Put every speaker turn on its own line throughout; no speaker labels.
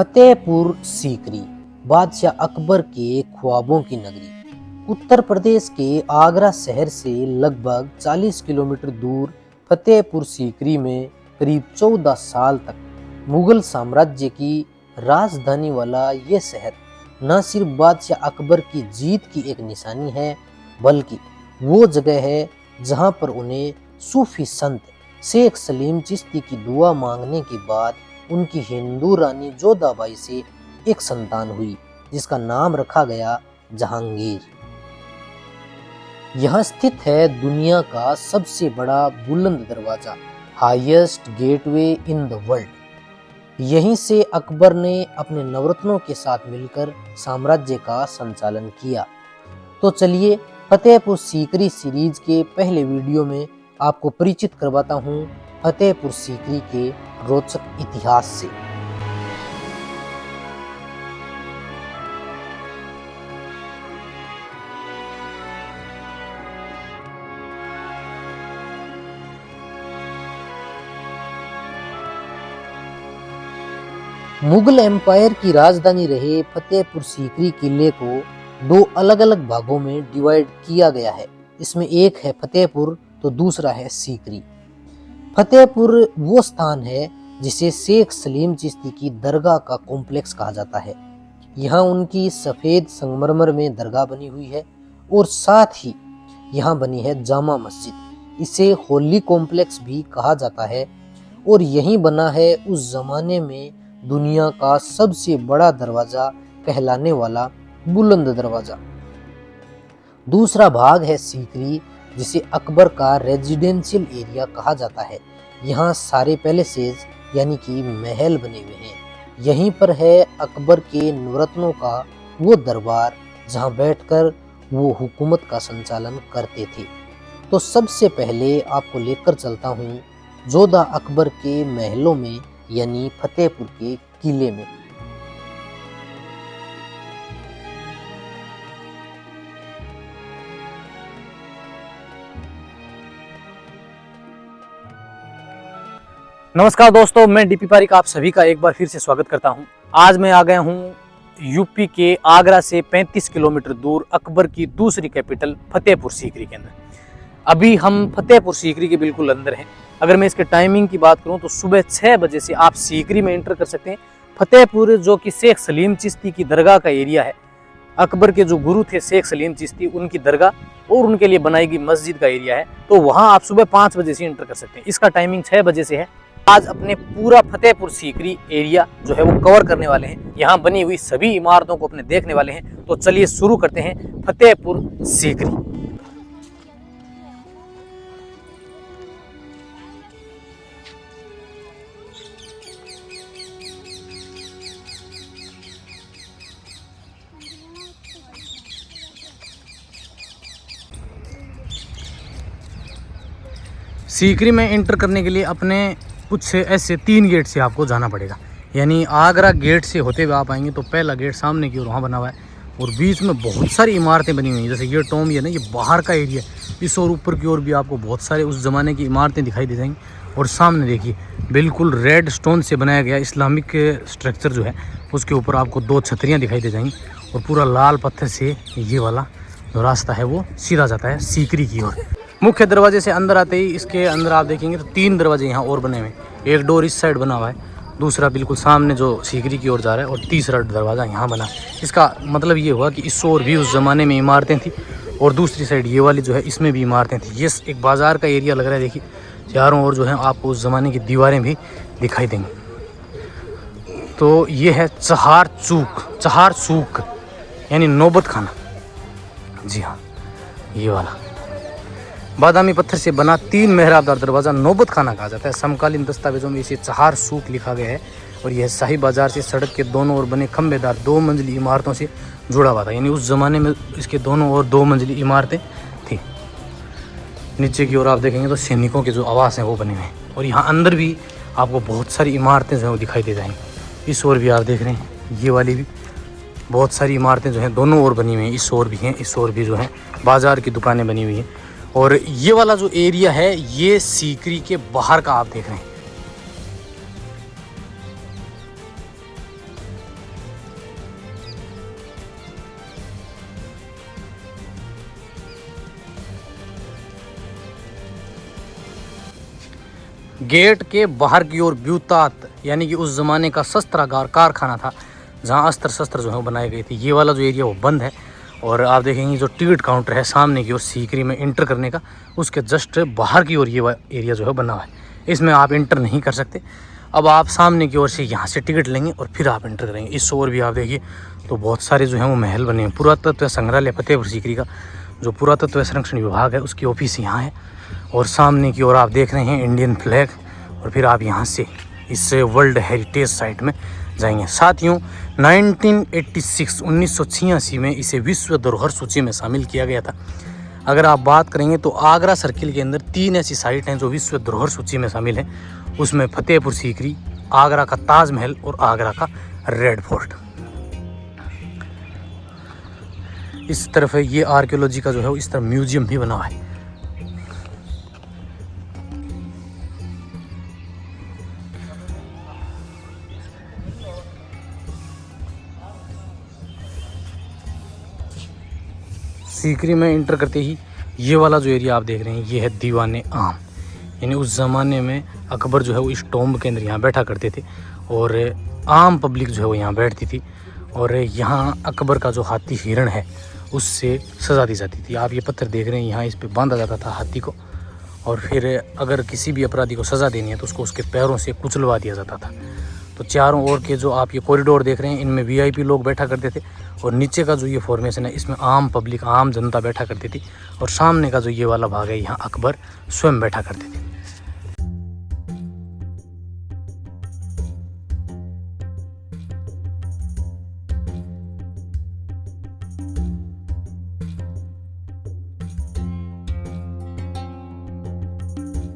फतेहपुर सीकरी बादशाह अकबर के ख्वाबों की नगरी। उत्तर प्रदेश के आगरा शहर से लगभग 40 किलोमीटर दूर फतेहपुर सीकरी में करीब 14 साल तक मुगल साम्राज्य की राजधानी वाला ये शहर न सिर्फ बादशाह अकबर की जीत की एक निशानी है, बल्कि वो जगह है जहां पर उन्हें सूफी संत शेख सलीम चिश्ती की दुआ मांगने के बाद उनकी हिंदू रानी जोधाबाई से एक संतान हुई, जिसका नाम रखा गया जहांगीर। यह स्थित है दुनिया का सबसे बड़ा बुलंद दरवाजा, highest gateway in the world. यहीं से अकबर ने अपने नवरत्नों के साथ मिलकर साम्राज्य का संचालन किया। तो चलिए फतेहपुर सीकरी सीरीज के पहले वीडियो में आपको परिचित करवाता हूँ फतेहपुर सीकरी के रोचक इतिहास से। मुगल एम्पायर की राजधानी रहे फतेहपुर सीकरी किले को दो अलग अलग भागों में डिवाइड किया गया है। इसमें एक है फतेहपुर तो दूसरा है सीकरी। फतेहपुर वो स्थान है जिसे शेख सलीम चिश्ती की दरगाह का कॉम्प्लेक्स कहा जाता है। यहाँ उनकी सफेद संगमरमर में दरगाह बनी हुई है और साथ ही यहाँ बनी है जामा मस्जिद। इसे होली कॉम्प्लेक्स भी कहा जाता है और यहीं बना है उस जमाने में दुनिया का सबसे बड़ा दरवाजा कहलाने वाला बुलंद दरवाजा। दूसरा भाग है सीकरी, जिसे अकबर का रेजिडेंशियल एरिया कहा जाता है। यहाँ सारे पैलेसेस यानी कि महल बने हुए हैं। यहीं पर है अकबर के नवरत्नों का वो दरबार जहाँ बैठकर वो हुकूमत का संचालन करते थे। तो सबसे पहले आपको लेकर चलता हूँ जोधा अकबर के महलों में यानी फतेहपुर के किले में।
नमस्कार दोस्तों, मैं डीपी पारिक आप सभी का एक बार फिर से स्वागत करता हूं। आज मैं आ गया हूं यूपी के आगरा से 35 किलोमीटर दूर अकबर की दूसरी कैपिटल फतेहपुर सीकरी के अंदर। अभी हम फतेहपुर सीकरी के बिल्कुल अंदर हैं। अगर मैं इसके टाइमिंग की बात करूं तो सुबह 6 बजे से आप सीकरी में एंटर कर सकते हैं। फतेहपुर जो कि शेख सलीम चिश्ती की दरगाह का एरिया है, अकबर के जो गुरु थे शेख सलीम चिश्ती, उनकी दरगाह और उनके लिए बनाई गई मस्जिद का एरिया है। तो वहां आप सुबह 5 बजे से एंटर कर सकते हैं। इसका टाइमिंग 6 बजे से है। आज अपने पूरा फतेहपुर सीकरी एरिया जो है वो कवर करने वाले हैं। यहाँ बनी हुई सभी इमारतों को अपने देखने वाले हैं। तो चलिए शुरू करते हैं फतेहपुर सीकरी। सीकरी में एंटर करने के लिए अपने कुछ ऐसे 3 गेट से आपको जाना पड़ेगा। यानी आगरा गेट से होते हुए आप आएंगे तो पहला गेट सामने की ओर वहाँ बना हुआ है और बीच में बहुत सारी इमारतें बनी हुई हैं। जैसे ये टॉम है ना, ये बाहर का एरिया है। इस और ऊपर की ओर भी आपको बहुत सारे उस ज़माने की इमारतें दिखाई दे जाएंगी। और सामने देखिए बिल्कुल रेड स्टोन से बनाया गया इस्लामिक स्ट्रक्चर जो है, उसके ऊपर आपको 2 छतरियाँ दिखाई दे जाएंगी और पूरा लाल पत्थर से ये वाला जो रास्ता है वो सीधा जाता है सीकरी की ओर। मुख्य दरवाजे से अंदर आते ही इसके अंदर आप देखेंगे तो 3 दरवाजे यहाँ और बने हुए हैं। एक डोर इस साइड बना हुआ है, दूसरा बिल्कुल सामने जो सीकरी की ओर जा रहा है और तीसरा दरवाज़ा यहाँ बना है। इसका मतलब ये हुआ कि इस ओर भी उस ज़माने में इमारतें थी और दूसरी साइड ये वाली जो है इसमें भी इमारतें थी। ये एक बाज़ार का एरिया लग रहा है। देखिए चारों ओर जो है आपको उस ज़माने की दीवारें भी दिखाई देंगी। तो ये है चहार सूक यानी नौबत खाना। जी हाँ, ये वाला बादामी पत्थर से बना 3 मेहराबदार दरवाज़ा नौबत खाना कहा जाता है। समकालीन दस्तावेजों में इसे चहार सूक लिखा गया है और यह शाही बाजार से सड़क के दोनों ओर बने खंभेदार 2 मंजिली इमारतों से जुड़ा हुआ था। यानी उस ज़माने में इसके दोनों ओर 2 मंजिली इमारतें थी। नीचे की ओर आप देखेंगे तो सैनिकों के जो आवास हैं वो बने हुए हैं और यहाँ अंदर भी आपको बहुत सारी इमारतें जो है वो दिखाई दे जाएंगी। इस ओर भी आप देख रहे हैं, ये वाली भी बहुत सारी इमारतें जो हैं दोनों ओर बनी हुई हैं। इस ओर भी हैं, इस ओर भी जो है बाज़ार की दुकानें बनी हुई हैं। और ये वाला जो एरिया है ये सीकरी के बाहर का आप देख रहे हैं। गेट के बाहर की ओर ब्यूतात यानी कि उस ज़माने का शस्त्रागार कारखाना था जहाँ अस्त्र शस्त्र जो है वो बनाए गए थे। ये वाला जो एरिया वो बंद है और आप देखेंगे जो टिकट काउंटर है सामने की ओर सीकरी में इंटर करने का, उसके जस्ट बाहर की ओर ये एरिया जो है बना हुआ है। इसमें आप इंटर नहीं कर सकते। अब आप सामने की ओर से यहाँ से टिकट लेंगे और फिर आप इंटर करेंगे। इस ओर भी आप देखिए तो बहुत सारे जो हैं वो महल बने हैं। पुरातत्व संग्रहालय फतेहपुर सीकरी का जो पुरातत्व संरक्षण विभाग है उसकी ऑफिस यहाँ है और सामने की ओर आप देख रहे हैं इंडियन फ्लैग। और फिर आप यहाँ से इस वर्ल्ड हेरिटेज साइट में जाएंगे। साथियों 1986 में इसे विश्व धरोहर सूची में शामिल किया गया था। अगर आप बात करेंगे तो आगरा सर्किल के अंदर 3 ऐसी साइट हैं जो विश्व धरोहर सूची में शामिल हैं। उसमें फतेहपुर सीकरी, आगरा का ताजमहल और आगरा का रेड फोर्ट। इस तरफ है ये आर्कियोलॉजी का जो है इस तरफ म्यूजियम भी बना हुआ है। सीकरी में इंटर करते ही ये वाला जो एरिया आप देख रहे हैं ये है दीवाने आम। यानी उस ज़माने में अकबर जो है वो इस टॉम्ब के अंदर यहाँ बैठा करते थे और आम पब्लिक जो है वो यहाँ बैठती थी और यहाँ अकबर का जो हाथी हिरण है उससे सज़ा दी जाती थी। आप ये पत्थर देख रहे हैं यहाँ इस पे बांधा जाता था हाथी को और फिर अगर किसी भी अपराधी को सज़ा देनी है तो उसको उसके पैरों से कुचलवा दिया जाता था। तो चारों ओर के जो आप ये कॉरिडोर देख रहे हैं इनमें वीआईपी लोग बैठा करते थे और नीचे का जो ये फॉर्मेशन है इसमें आम पब्लिक आम जनता बैठा करती थी और सामने का जो ये वाला भाग है यहाँ अकबर स्वयं बैठा करते थे।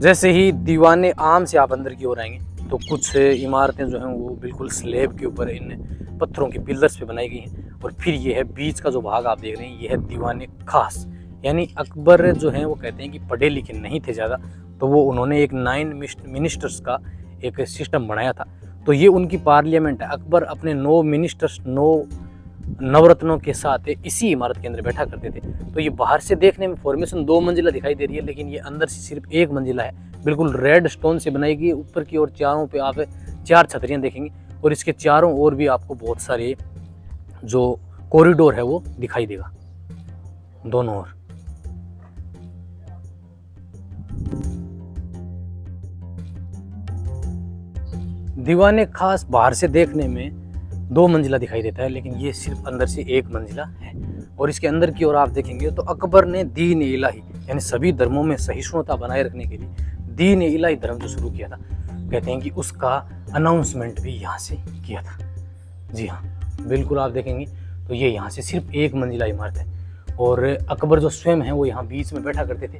जैसे ही दीवाने आम से आप अंदर की ओर आएंगे तो कुछ इमारतें जो हैं वो बिल्कुल स्लेब के ऊपर इन पत्थरों के पिलर्स पे बनाई गई हैं और फिर ये है बीच का जो भाग आप देख रहे हैं ये है दीवाने खास। यानी अकबर जो हैं वो कहते हैं कि पढ़े लिखे नहीं थे ज़्यादा, तो वो उन्होंने एक 9 मिनिस्टर्स का एक सिस्टम बनाया था। तो ये उनकी पार्लियामेंट है। अकबर अपने 9 मिनिस्टर्स 9 नवरत्नों के साथ इसी इमारत के अंदर बैठा करते थे। तो ये बाहर से देखने में फॉर्मेशन 2 मंजिला दिखाई दे रही है लेकिन ये अंदर से सिर्फ 1 मंजिला है। बिल्कुल रेड स्टोन से बनाई गई। ऊपर की ओर चारों पे आप 4 छतरियाँ देखेंगे और इसके चारों ओर भी आपको बहुत सारे जो कॉरिडोर है वो दिखाई देगा दोनों ओर। दीवाने खास बाहर से देखने में 2 मंजिला दिखाई देता है लेकिन ये सिर्फ अंदर से 1 मंजिला है। और इसके अंदर की ओर आप देखेंगे तो अकबर ने दीन इलाही यानी सभी धर्मों में सहिष्णुता बनाए रखने के लिए दीन इलाही धर्म जो शुरू किया था, कहते हैं कि उसका अनाउंसमेंट भी यहाँ से किया था। जी हाँ, बिल्कुल आप देखेंगे तो ये यहाँ से सिर्फ 1 मंजिला इमारत है और अकबर जो स्वयं है वो यहाँ बीच में बैठा करते थे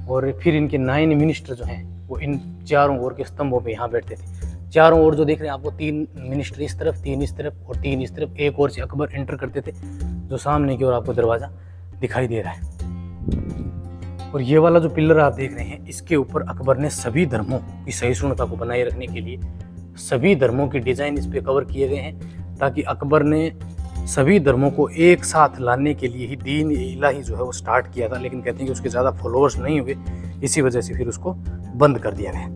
और फिर इनके 9 मिनिस्टर जो हैं वो इन चारों ओर के स्तंभों पे यहाँ बैठते थे। चारों ओर जो देख रहे हैं आपको 3 मिनिस्टर इस तरफ, 3 इस तरफ और 3 इस तरफ। एक ओर से अकबर एंटर करते थे जो सामने की ओर आपको दरवाज़ा दिखाई दे रहा है। और ये वाला जो पिलर आप देख रहे हैं इसके ऊपर अकबर ने सभी धर्मों की सहिष्णुता को बनाए रखने के लिए सभी धर्मों की डिज़ाइन इस पे कवर किए गए हैं ताकि अकबर ने सभी धर्मों को एक साथ लाने के लिए ही दीन इलाही जो है वो स्टार्ट किया था। लेकिन कहते हैं कि उसके ज़्यादा फॉलोअर्स नहीं हुए, इसी वजह से फिर उसको बंद कर दिया गया।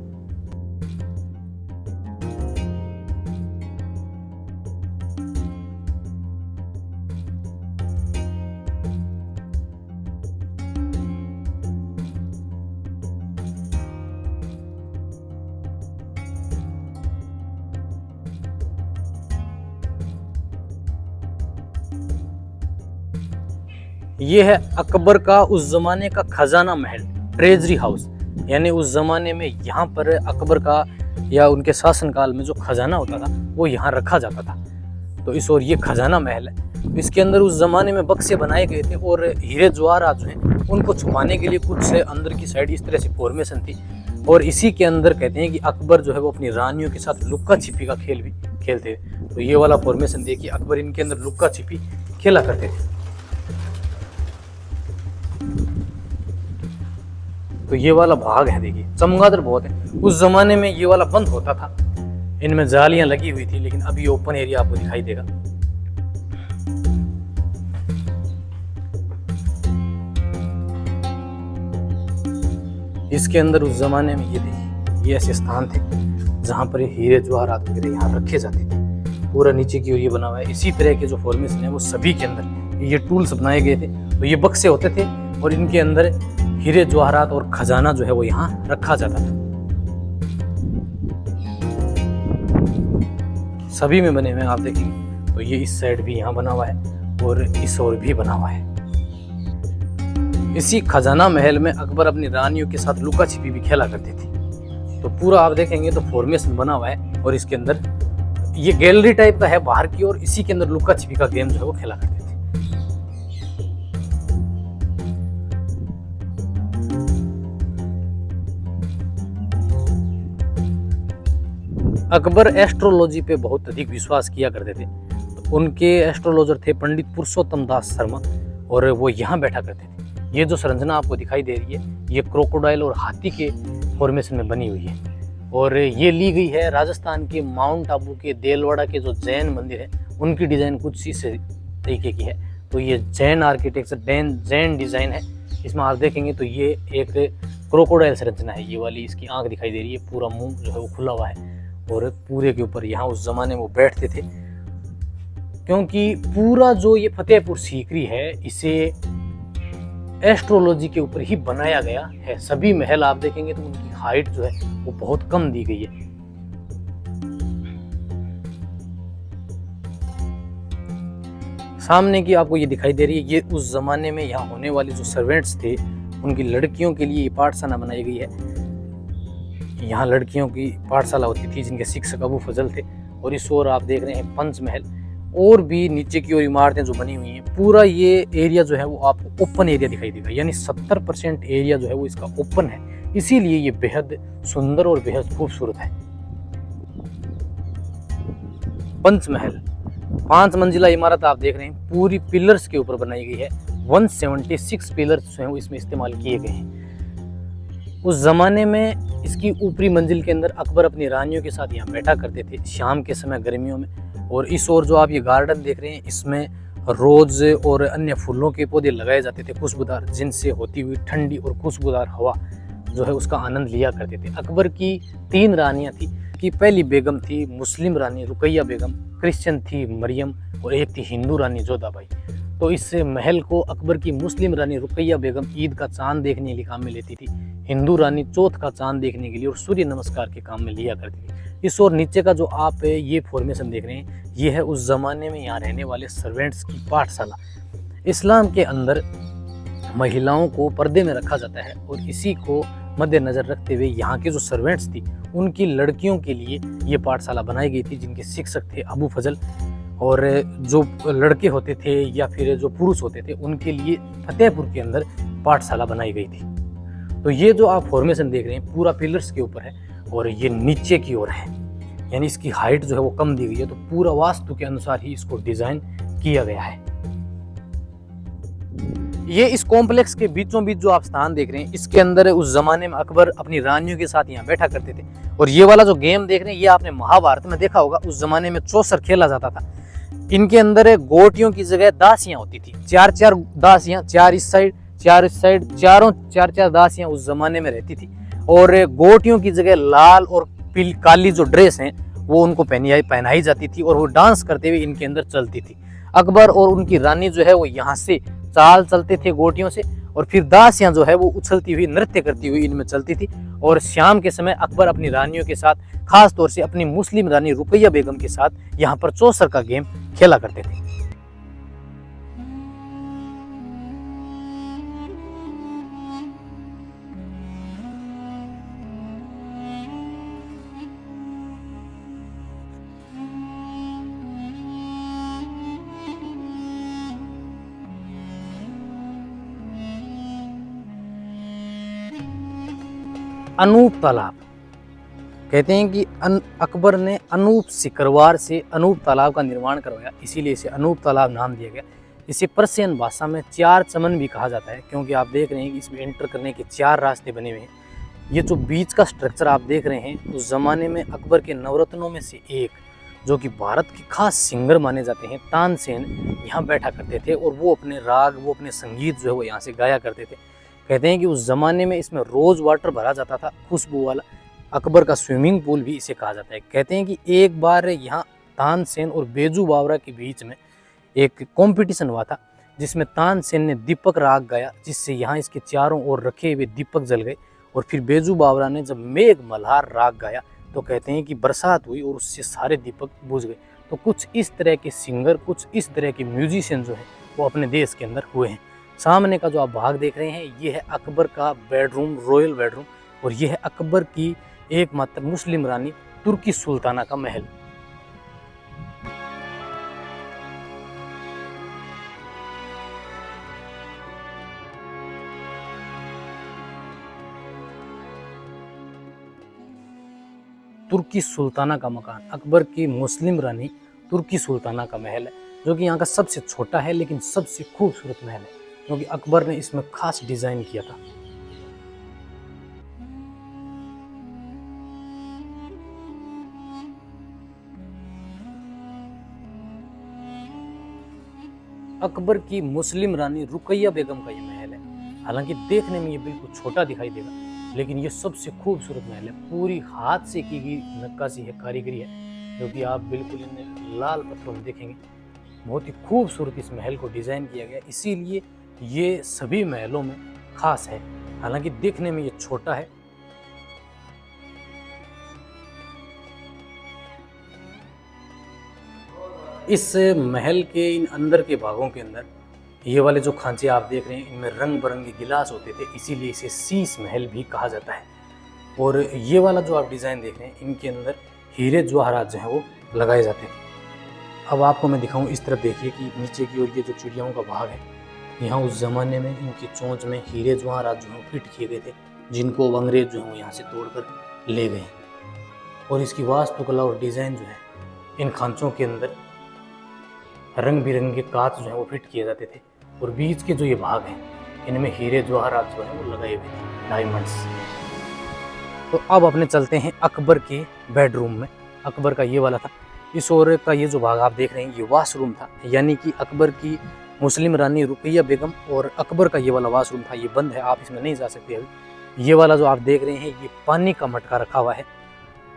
ये है अकबर का उस जमाने का खजाना महल, ट्रेजरी हाउस। यानी उस जमाने में यहाँ पर अकबर का या उनके शासनकाल में जो खजाना होता था वो यहाँ रखा जाता था। तो इस ओर ये खजाना महल है। इसके अंदर उस जमाने में बक्से बनाए गए थे और हीरे जवाहरात जो हैं उनको छुपाने के लिए कुछ से अंदर की साइड इस तरह से फॉर्मेशन थी। और इसी के अंदर कहते हैं कि अकबर जो है वो अपनी रानियों के साथ लुक्का छिपी का खेल भी खेलते थे। तो ये वाला फॉर्मेशन देखिए, अकबर इनके अंदर लुक्का छिपी खेला करते थे। तो ये वाला भाग है देखिए, चमगादड़ बहुत है। उस जमाने में ये वाला बंद होता था, इनमें जालियां लगी हुई थी, लेकिन अभी ओपन एरिया आपको दिखाई देगा। इसके अंदर उस जमाने में ये देखिए ये ऐसे स्थान थे जहाँ पर हीरे जवाहरात वगैरह यहाँ रखे जाते थे। पूरा नीचे की ओर ये बना हुआ है। इसी तरह के जो फॉर्मेशन है वो सभी के अंदर ये टूल्स बनाए गए थे। तो ये बक्से होते थे और इनके अंदर हीरे जवाहरात और खजाना जो है वो यहाँ रखा जाता था। सभी में बने हुए हैं आप देखेंगे। तो ये इस साइड भी यहाँ बना हुआ है और इस ओर भी बना हुआ है। इसी खजाना महल में अकबर अपनी रानियों के साथ लुका छिपी भी खेला करते थे। तो पूरा आप देखेंगे तो फॉर्मेशन बना हुआ है और इसके अंदर ये गैलरी टाइप का है बाहर की ओर। इसी के अंदर लुका छिपी का गेम जो है वो खेला करते थे। अकबर एस्ट्रोलॉजी पे बहुत अधिक विश्वास किया करते थे। तो उनके एस्ट्रोलॉजर थे पंडित पुरुषोत्तम दास शर्मा और वो यहाँ बैठा करते थे। ये जो संरचना आपको दिखाई दे रही है ये क्रोकोडाइल और हाथी के फॉर्मेशन में बनी हुई है और ये ली गई है राजस्थान के माउंट आबू के देलवाड़ा के जो जैन मंदिर है उनकी डिज़ाइन कुछ इस तरीके की है। तो ये जैन आर्किटेक्चर जैन डिज़ाइन है। इसमें आप देखेंगे तो ये एक क्रोकोडाइल संरचना है। ये वाली इसकी आंख दिखाई दे रही है, पूरा मुंह जो है वो खुला हुआ है और पूरे के ऊपर यहाँ उस ज़माने में वो बैठते थे। क्योंकि पूरा जो ये फतेहपुर सीकरी है इसे एस्ट्रोलॉजी के ऊपर ही बनाया गया है। सभी महल आप देखेंगे तो उनकी हाइट जो है वो बहुत कम दी गई है। सामने की आपको ये दिखाई दे रही है ये उस जमाने में यहाँ होने वाले जो सर्वेंट्स थे उनकी लड़कियों के लिए ये पाठशाला बनाई गई है। यहाँ लड़कियों की पाठशाला होती थी जिनके शिक्षक अबू फजल थे। और इस ओर आप देख रहे हैं पंचमहल और भी नीचे की ओर इमारतें जो बनी हुई हैं। पूरा ये एरिया जो है वो आपको ओपन एरिया दिखाई देगा, यानी 70% एरिया जो है वो इसका ओपन है। इसीलिए ये बेहद सुंदर और बेहद खूबसूरत है। पंचमहल 5 मंजिला इमारत आप देख रहे हैं, पूरी पिलर्स के ऊपर बनाई गई है। 176 पिलर्स जो हैं वो इसमें इस्तेमाल किए गए हैं। उस जमाने में इसकी ऊपरी मंजिल के अंदर अकबर अपनी रानियों के साथ यहाँ बैठा करते थे शाम के समय गर्मियों में। और इस ओर जो आप ये गार्डन देख रहे हैं इसमें रोज और अन्य फूलों के पौधे लगाए जाते थे खुशबूदार, जिनसे होती हुई ठंडी और खुशबूदार हवा जो है उसका आनंद लिया करते थे। अकबर की 3 रानियां थी कि पहली बेगम थी मुस्लिम रानी रुकैया बेगम, क्रिश्चियन थी मरियम और एक थी हिंदू रानी जोधाबाई। तो इस महल को अकबर की मुस्लिम रानी रुकैया बेगम ईद का चांद देखने के लिए काम में लेती थी, हिंदू रानी चौथ का चांद देखने के लिए और सूर्य नमस्कार के काम में लिया करती थी। इस और नीचे का जो आप ये फॉर्मेशन देख रहे हैं ये है उस ज़माने में यहाँ रहने वाले सर्वेंट्स की पाठशाला। इस्लाम के अंदर महिलाओं को पर्दे में रखा जाता है और इसी को मद्देनज़र रखते हुए यहाँ के जो सर्वेंट्स थी उनकी लड़कियों के लिए ये पाठशाला बनाई गई थी, जिनके शिक्षक थे अबू फजल। और जो लड़के होते थे या फिर जो पुरुष होते थे उनके लिए फतेहपुर के अंदर पाठशाला बनाई गई थी। तो ये जो आप फॉर्मेशन देख रहे हैं पूरा पिलर्स के ऊपर है और ये नीचे की ओर है, यानी इसकी हाइट जो है वो कम दी गई है। तो पूरा वास्तु के अनुसार ही इसको डिज़ाइन किया गया है। ये इस कॉम्प्लेक्स के बीचों बीच जो आप स्थान देख रहे हैं इसके अंदर उस जमाने में अकबर अपनी रानियों के साथ यहाँ बैठा करते थे। और ये वाला जो गेम देख रहे हैं ये आपने महाभारत में देखा होगा, उस जमाने में चौसर खेला जाता था। इनके अंदर गोटियों की जगह दासियां होती थी, 4-4 दासियां, 4 इस साइड 4 इस साइड, चारों 4-4 दासियां उस जमाने में रहती थी। और गोटियों की जगह लाल और काली जो ड्रेस हैं वो उनको पहनाई जाती थी और वो डांस करते हुए इनके अंदर चलती थी। अकबर और उनकी रानी जो है वो यहाँ से चाल चलते थे गोटियों से और फिर दासियां जो है वो उछलती हुई नृत्य करती हुई इनमें चलती थी। और शाम के समय अकबर अपनी रानियों के साथ, खास तौर से अपनी मुस्लिम रानी रुकैया बेगम के साथ यहाँ पर चौसर का गेम खेला करते थे। अनूप तालाब कहते हैं कि अकबर ने अनूप सिकरवार से अनूप तालाब का निर्माण करवाया, इसीलिए इसे अनूप तालाब नाम दिया गया। इसे पर्शियन भाषा में 4 चमन भी कहा जाता है, क्योंकि आप देख रहे हैं कि इसमें एंटर करने के 4 रास्ते बने हुए हैं। ये जो बीच का स्ट्रक्चर आप देख रहे हैं उस ज़माने में अकबर के नवरत्नों में से एक, जो कि भारत के खास सिंगर माने जाते हैं, तानसेन, यहाँ बैठा करते थे और वो अपने राग, वो अपने संगीत जो है वो यहाँ से गाया करते थे। कहते हैं कि उस ज़माने में इसमें रोज़ वाटर भरा जाता था, खुशबू वाला, अकबर का स्विमिंग पूल भी इसे कहा जाता है। कहते हैं कि एक बार यहाँ तानसेन और बेजू बावरा के बीच में एक कंपटीशन हुआ था, जिसमें तानसेन ने दीपक राग गाया, जिससे यहाँ इसके चारों ओर रखे हुए दीपक जल गए। और फिर बेजू बावरा ने जब मेघ मल्हार राग गाया तो कहते हैं कि बरसात हुई और उससे सारे दीपक बुझ गए। तो कुछ इस तरह के सिंगर, कुछ इस तरह के म्यूजिशियन जो है वो अपने देश के अंदर हुए हैं। सामने का जो आप भाग देख रहे हैं ये है अकबर का बेडरूम, रॉयल बेडरूम, और ये है अकबर की एकमात्र मुस्लिम रानी तुर्की सुल्ताना का महल। तुर्की सुल्ताना का मकान, अकबर की मुस्लिम रानी तुर्की सुल्ताना का महल है, जो कि यहाँ का सबसे छोटा है लेकिन सबसे खूबसूरत महल है, क्योंकि अकबर ने इसमें खास डिजाइन किया था। अकबर की मुस्लिम रानी रुकैया बेगम का ये महल है। हालांकि देखने में ये बिल्कुल छोटा दिखाई देगा, लेकिन ये सबसे खूबसूरत महल है। पूरी हाथ से की गई नक्काशी है, कारीगरी है, जो कि आप बिल्कुल इन लाल पत्थरों में देखेंगे। बहुत ही खूबसूरत इस महल को डिज़ाइन किया गया, इसीलिए ये सभी महलों में खास है। हालांकि देखने में ये छोटा है। इस महल के इन अंदर के भागों के अंदर ये वाले जो खांचे आप देख रहे हैं, इनमें रंग बिरंगे गिलास होते थे, इसीलिए इसे शीश महल भी कहा जाता है। और ये वाला जो आप डिज़ाइन देख रहे हैं, इनके अंदर हीरे जवाहरात जो है वो लगाए जाते थे। अब आपको मैं दिखाऊं, इस तरफ देखिए कि नीचे की ओर ये जो चिड़ियाओं का भाग है, यहाँ उस ज़माने में इनकी चोंच में हीरे जवाहरात जो है फिट किए गए थे, जिनको अंग्रेज जो है वो यहाँ से तोड़कर ले गए। और इसकी वास्तुकला और डिज़ाइन जो है, इन खांचों के अंदर रंग बिरंगे कांच जो है वो फिट किए जाते थे। और बीच के जो ये भाग हैं, इनमें हीरे जवाहरात जो है वो लगाए हुए थे, डायमंड्स। तो अब अपने चलते हैं अकबर के बेडरूम में। अकबर का ये वाला था। इस ओर का ये जो भाग आप देख रहे हैं, ये वाशरूम था, यानी कि अकबर की मुस्लिम रानी रुकैया बेगम और अकबर का ये वाला वाशरूम था। ये बंद है, आप इसमें नहीं जा सकते अभी। ये वाला जो आप देख रहे हैं, ये पानी का मटका रखा हुआ है,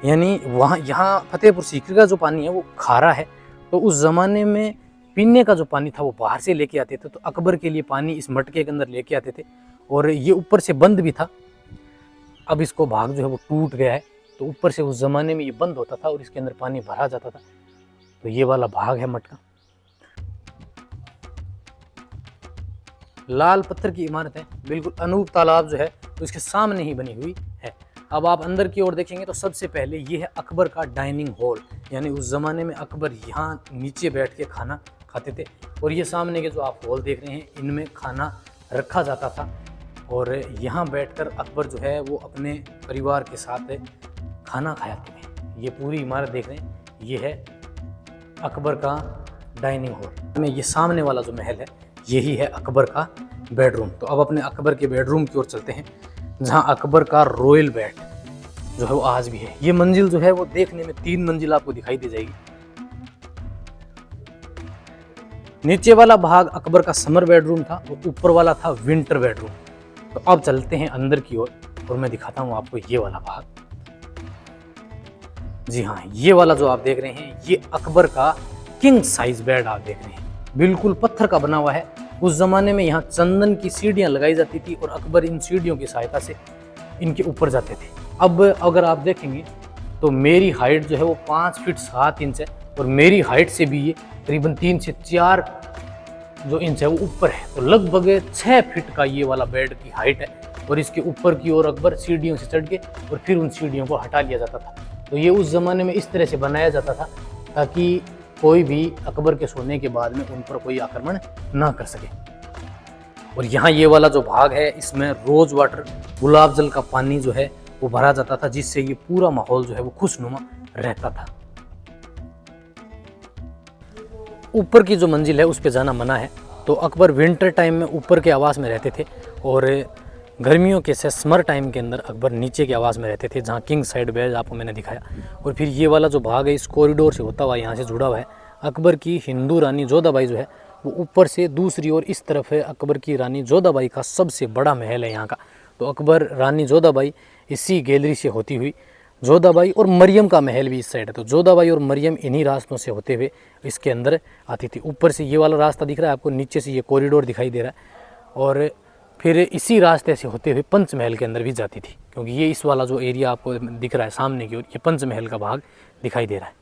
यानी वहाँ यहाँ फतेहपुर सीकरी का जो पानी है वो खारा है। तो उस ज़माने में पीने का जो पानी था वो बाहर से लेके आते थे, तो अकबर के लिए पानी इस मटके के अंदर लेके आते थे। और ये ऊपर से बंद भी था। अब इसको भाग जो है वो टूट गया है, तो ऊपर से उस ज़माने में ये बंद होता था और इसके अंदर पानी भरा जाता था। तो ये वाला भाग है मटका। लाल पत्थर की इमारत है, बिल्कुल अनूप तालाब जो है तो इसके सामने ही बनी हुई है। अब आप अंदर की ओर देखेंगे तो सबसे पहले ये है अकबर का डाइनिंग हॉल, यानी उस ज़माने में अकबर यहाँ नीचे बैठ के खाना खाते थे। और ये सामने के जो आप हॉल देख रहे हैं, इनमें खाना रखा जाता था और यहाँ बैठकर अकबर जो है वो अपने परिवार के साथ खाना खाया करते। ये पूरी इमारत देख रहे हैं, ये है अकबर का डाइनिंग हॉल में। ये सामने वाला जो महल है, यही है अकबर का बेडरूम। तो अब अपने अकबर के बेडरूम की ओर चलते हैं, जहाँ अकबर का रॉयल बेड जो है वो आज भी है। ये मंजिल जो है वो देखने में 3 मंजिल आपको दिखाई दे जाएगी। नीचे वाला भाग अकबर का समर बेडरूम था और ऊपर वाला था विंटर बेडरूम। तो अब चलते हैं अंदर की ओर और मैं दिखाता हूँ आपको ये वाला भाग। जी हाँ, ये वाला जो आप देख रहे हैं, ये अकबर का किंग साइज बेड आप देख रहे हैं, बिल्कुल पत्थर का बना हुआ है। उस जमाने में यहाँ चंदन की सीढ़ियाँ लगाई जाती थी और अकबर इन सीढ़ियों की सहायता से इनके ऊपर जाते थे। अब अगर आप देखेंगे तो मेरी हाइट जो है वो 5 फीट 7 इंच है और मेरी हाइट से भी ये करीबन 3 से 4 जो इंच है वो ऊपर है। तो लगभग 6 फीट का ये वाला बेड की हाइट है और इसके ऊपर की ओर अकबर सीढ़ियों से चढ़ के और फिर उन सीढ़ियों को हटा लिया जाता था। तो ये उस ज़माने में इस तरह से बनाया जाता था ताकि कोई भी अकबर के सोने के बाद में उन पर कोई आक्रमण ना कर सके। और यहाँ ये वाला जो भाग है, इसमें रोज़ वाटर, गुलाब जल का पानी जो है वो भरा जाता था, जिससे ये पूरा माहौल जो है वो खुशनुमा रहता था। ऊपर की जो मंजिल है उस पे जाना मना है। तो अकबर विंटर टाइम में ऊपर के आवास में रहते थे और गर्मियों के से समर टाइम के अंदर अकबर नीचे के आवास में रहते थे, जहाँ किंग साइड बेड आपको मैंने दिखाया। और फिर ये वाला जो भाग है इस कॉरिडोर से होता हुआ यहाँ से जुड़ा हुआ है। अकबर की हिंदू रानी जोधाबाई जो है वो ऊपर से दूसरी ओर इस तरफ है। अकबर की रानी जोधाबाई का सबसे बड़ा महल है यहाँ का। तो अकबर रानी जोधाबाई इसी गैलरी से होती हुई जोधाबाई और मरियम का महल भी इस साइड है। तो जोधाबाई और मरियम इन्हीं रास्तों से होते हुए इसके अंदर आती थी। ऊपर से ये वाला रास्ता दिख रहा है आपको, नीचे से ये कॉरिडोर दिखाई दे रहा है, और फिर इसी रास्ते से होते हुए पंचमहल के अंदर भी जाती थी, क्योंकि ये इस वाला जो एरिया आपको दिख रहा है सामने की ओर, ये पंचमहल का भाग दिखाई दे रहा है।